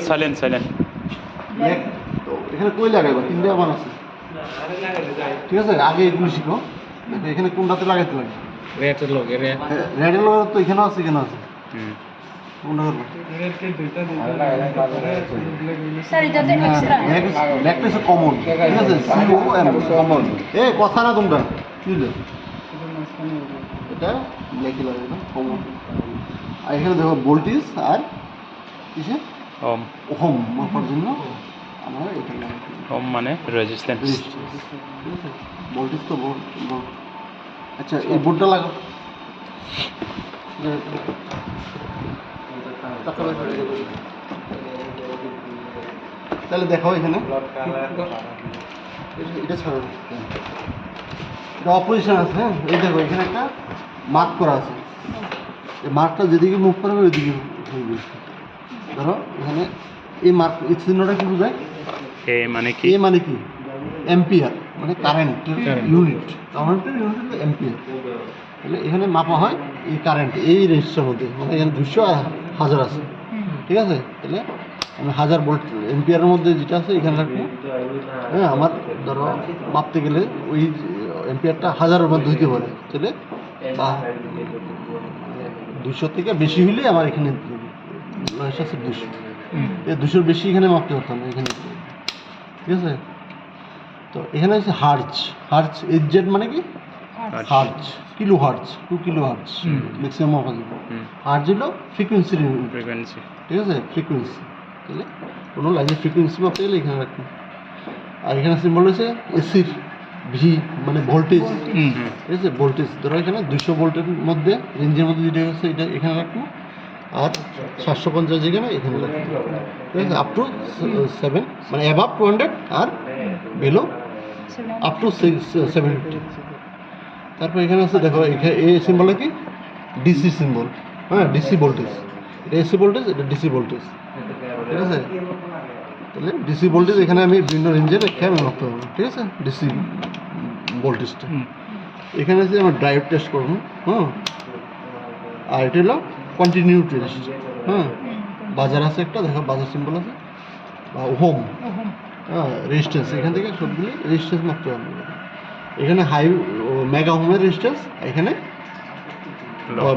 Silent silent. তো এখানে কই লাগাইবা? তিনটা মান আছে, ঠিক আছে? আগে এগুলি শিখো। দেখো এখানে কোনটাতে লাগাইতে লাগে। রেটের লগে রেডের লগে তো এখানেও আছে, এখানে আছে। কোনটা করবো? লেগটা হচ্ছে কমন, ঠিক আছে? কমন। এ কথা না তোমরা বুঝলে, এটা লেখি লাগে না কমন। আর এখানে দেখো ভোল্টেজ আর কিসে ওম। ওহম মাপার জন্য আমরা এটা লাগাই। ওম মানে রেজিস্ট্যান্স। ভোল্টেজ তো আচ্ছা, এই বোর্ডটা লাগাও। তাহলে দেখো এখানে এটা ছাড়ো, এটা অপোজিশন আছে। হ্যাঁ, এই দেখো এখানে একটা মার্ক করা আছে। এই মার্কটা যেদিকে মুভ করবে ওইদিকে হইবে। ধরো এখানে এই মার্ক, এই চিহ্নটা কি বোঝায়? এ মানে কি? এ মানে কি? এম্পিয়ার, মানে কারেন্টের ইউনিট। কারেন্টের ইউনিট হলো এম্পিয়ার। তাহলে এখানে মাপা হয় এই কারেন্ট, এই রেজিস্টার মধ্যে, মানে এখানে 200 আর 1000 আছে, ঠিক আছে? তাহলে আমি 1000 ভোল্ট এম্পিয়ারের মধ্যে যেটা আছে এখানে রাখবো। হ্যাঁ, আমার ধরো মাপতে গেলে ওই এম্পিয়ারটা 1000-এর মধ্যে হইতে পারে। তাহলে 200 থেকে বেশি হইলে আমার এখানে 200, 200-র বেশি এখানে মাপতে পারতাম না এখানে, ঠিক আছে? তো এখানে হচ্ছে হার্জ। হার্জ এজেড মানে কি? Hertz, kilo hertz, 2 kilo hertz maximum মাপা যাবে। হার্জ হলো ফ্রিকোয়েন্সি, ঠিক আছে? ফ্রিকোয়েন্সি। তাহলে কোনো লাইনের ফ্রিকোয়েন্সি মাপতে গেলে এখানে রাখবো। আর এখানে সিম্বল হচ্ছে এসির ভি, মানে ভোল্টেজ, ঠিক আছে? ভোল্টেজ ধরো এখানে 200 ভোল্টের মধ্যে, রেঞ্জের মধ্যে যেটা আছে এটা এখানে রাখবো। আর 750 যেখানে এখানে রাখবো, ঠিক আছে? আপ টু 7, মানে অ্যাবাভ 200 আর বিলো আপ টু 750। তারপর এখানে আছে দেখো, এখানে এই সিম্বলে কি? DC symbol. হ্যাঁ, ডিসি ভোল্টেজ। এটা এসি ভোল্টেজ, এটা ডিসি ভোল্টেজ, ঠিক আছে? তাহলে ডিসি ভোল্টেজ এখানে আমি বিভিন্ন রেঞ্জে রেখে আমি মাপতে পারবো, ঠিক আছে? ডিসি ভোল্টেজটা এখানে আছে আমার ড্রাইভ টেস্ট করবো। হ্যাঁ, আর এটা হলো কন্টিনিউ টেস্ট। হ্যাঁ, বাজার আছে একটা, দেখো বাজার সিম্বল আছে, বা ওহম। হ্যাঁ, রেজিস্ট্যান্স, এখান থেকে সবগুলি রেজিস্ট্যান্স মাপতে পারবো। এখানে হাই মেগা হোমের রেজিস্ট্যান্স, এখানে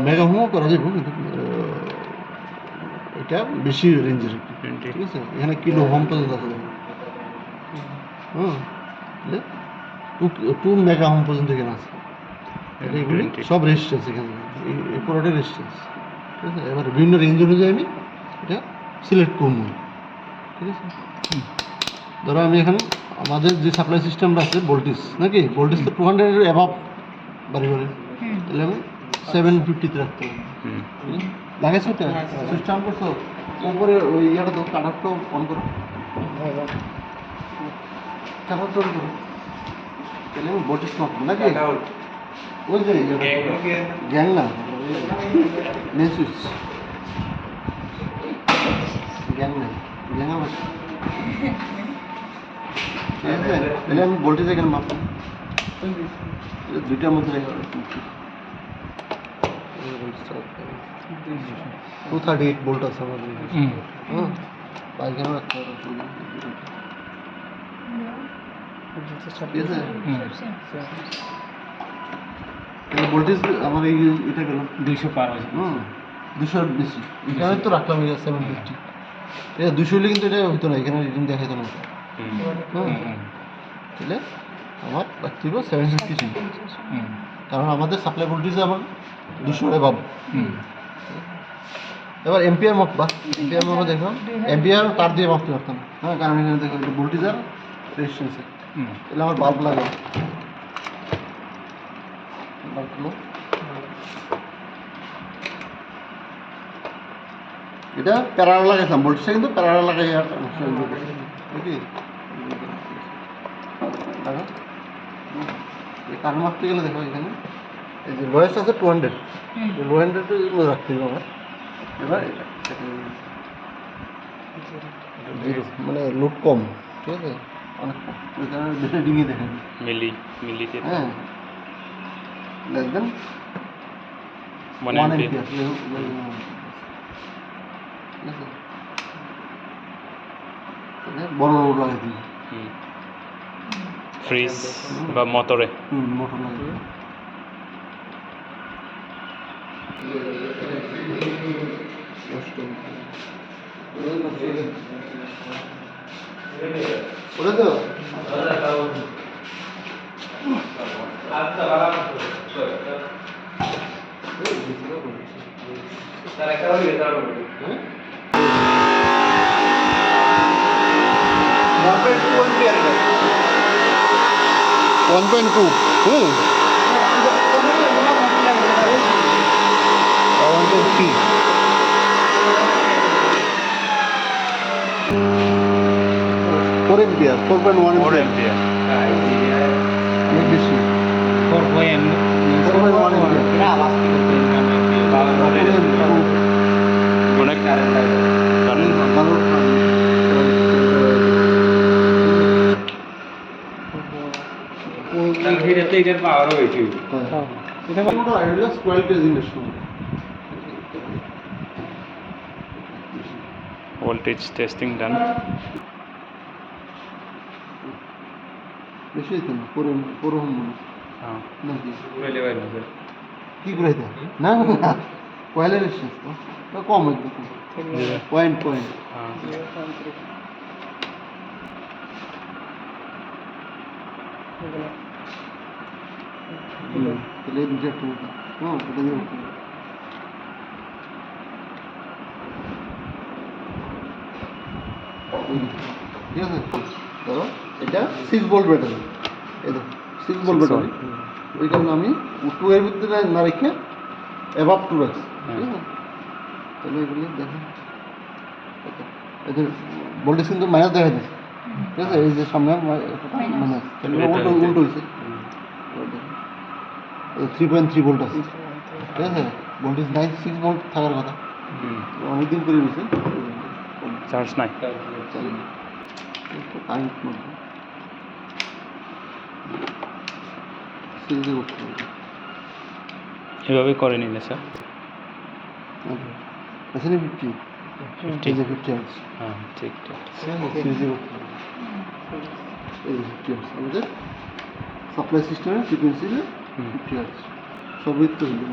মেগা হোমও করা যাবে, কিন্তু এটা বেশি রেঞ্জের, ঠিক আছে? এখানে কিলো হোম পর্যন্ত আছে। হ্যাঁ, 2 মেগা হোম পর্যন্ত এখানে আছে। এগুলি সব রেজিস্ট্যান্স, এখানে এই পুরোটা রেজিস্ট্যান্স, ঠিক আছে? এবার বিভিন্ন রেঞ্জ অনুযায়ী আমি এটা সিলেক্ট করবো, ঠিক আছে? ধরো আমি এখন আমাদের যে সাপ্লাই সিস্টেমটা আছে ভোল্টেজ, নাকি ভোল্টেজ তো 200-এর অ্যাভাব বাড়ি বাড়ি, তাহলে আমি 750-তে রাখতে হবে। লাগাইছো তো? সুইচটা অন করছো? উপরে ওই ইয়াটা তো কাটারটা অন করো, কাটারটা অন করো, তাহলে আমি ভোল্টেজ মাপবো, নাকি? ওই যে গ্যাং না, মেন সুইচ গ্যাং না, গ্যাং আমার, ঠিক আছে? তাহলে আমি ভোল্টেজ এখানে মাপবো, দুইটার মধ্যে 238 ভোল্ট আছে আমাদের। হ্যাঁ, এখানে রাখতে হবে, ঠিক আছে? তাহলে ভোল্টেজ আমার এই এটা গেল 200 পার হয়েছে। 200-এর বেশি, এখানে তো রাখলাম 750। ঠিক আছে, 200 হলে কিন্তু এটা হইতো না, এখানে রিডিং দেখাইতো না। তাহলে আমার রাখতে হবে 750, কারণ আমাদের সাপ্লাই ভোল্টেজ আমার 200 এভাব। এবার এম্পিয়ার মাপবা, এম্পিয়ার মাপা দেখো, এম্পিয়ার তার দিয়ে মাপতে পারতাম। হ্যাঁ, কারণ এখানে দেখো ভোল্টেজ আর রেজিস্ট্যান্সে, তাহলে আমার বাল্ব লাগাও, বাল্বগুলো এটা প্যারালাল লাগাইছিলাম, ভোল্টেজটা কিন্তু প্যারালাল লাগাই নাকি কারণ মাপতে গেলে দেখো এখানে এই যে লোয়েস্ট আছে 200, লো হান্ড্রেড রাখতে হবে আমার। এবার জিরো মানে লোড কম, ঠিক আছে? অনেক কম, এখানে বেশি ডিঙিয়ে দেখেন মিলিতে। হ্যাঁ, লেস দেন 1 এম্পিয়ার, ঠিক আছে? বড় লোড লাগাই দিই। ফ্রিজ বা মোটরে মোটর লাগাই দিই। ওটা তো one point two hmm one point three four ampere 4.1 4 ampere ampere অনেক বেশি 4.1 এম্পিয়ার অনেক কারেন্ট ভালো স্কোয়ার কেজিনের সময় ভোল্টেজ টেস্টিং ডান বেশি হইতো না পুরো নাকি কি করে হইতো না না কয়লার শেষ তো কম হইতো পয়েন্ট তাহলে এই দুটো একটু হ্যাঁ এটা দিয়ে উঠতে হবে। ঠিক আছে ধরো এটা 6 ভোল্ট ব্যাটারি এই দেখো 6 ভোল্ট ব্যাটারি ওই কারণে আমি 2 এর ভিতরে না রেখে অ্যাবাভ 2 রাখছি ঠিক আছে তাহলে এগুলি দেখো এদের ভোল্টেজ কিন্তু মাইনাস দেখা যাচ্ছে ঠিক আছে এই যে সামনে মাইনাস উল্টো হয়েছে 3.3 ভোল্ট আছে ঠিক আছে ভোল্টেজ 6 ভোল্ট থাকার কথা অনেকদিন করে রয়েছে চার্জ নাই কারেন্ট মধ্যে সিরিজে করতে হবে এভাবে করে নিলে স্যার এখানে 50 আছে হ্যাঁ ঠিক ঠিক সিরিজে করতে হবে এই 50 আছে আমাদের সাপ্লাই সিস্টেমের ফ্রিকোয়েন্সিতে 50 আছে সবই তো হিন্দু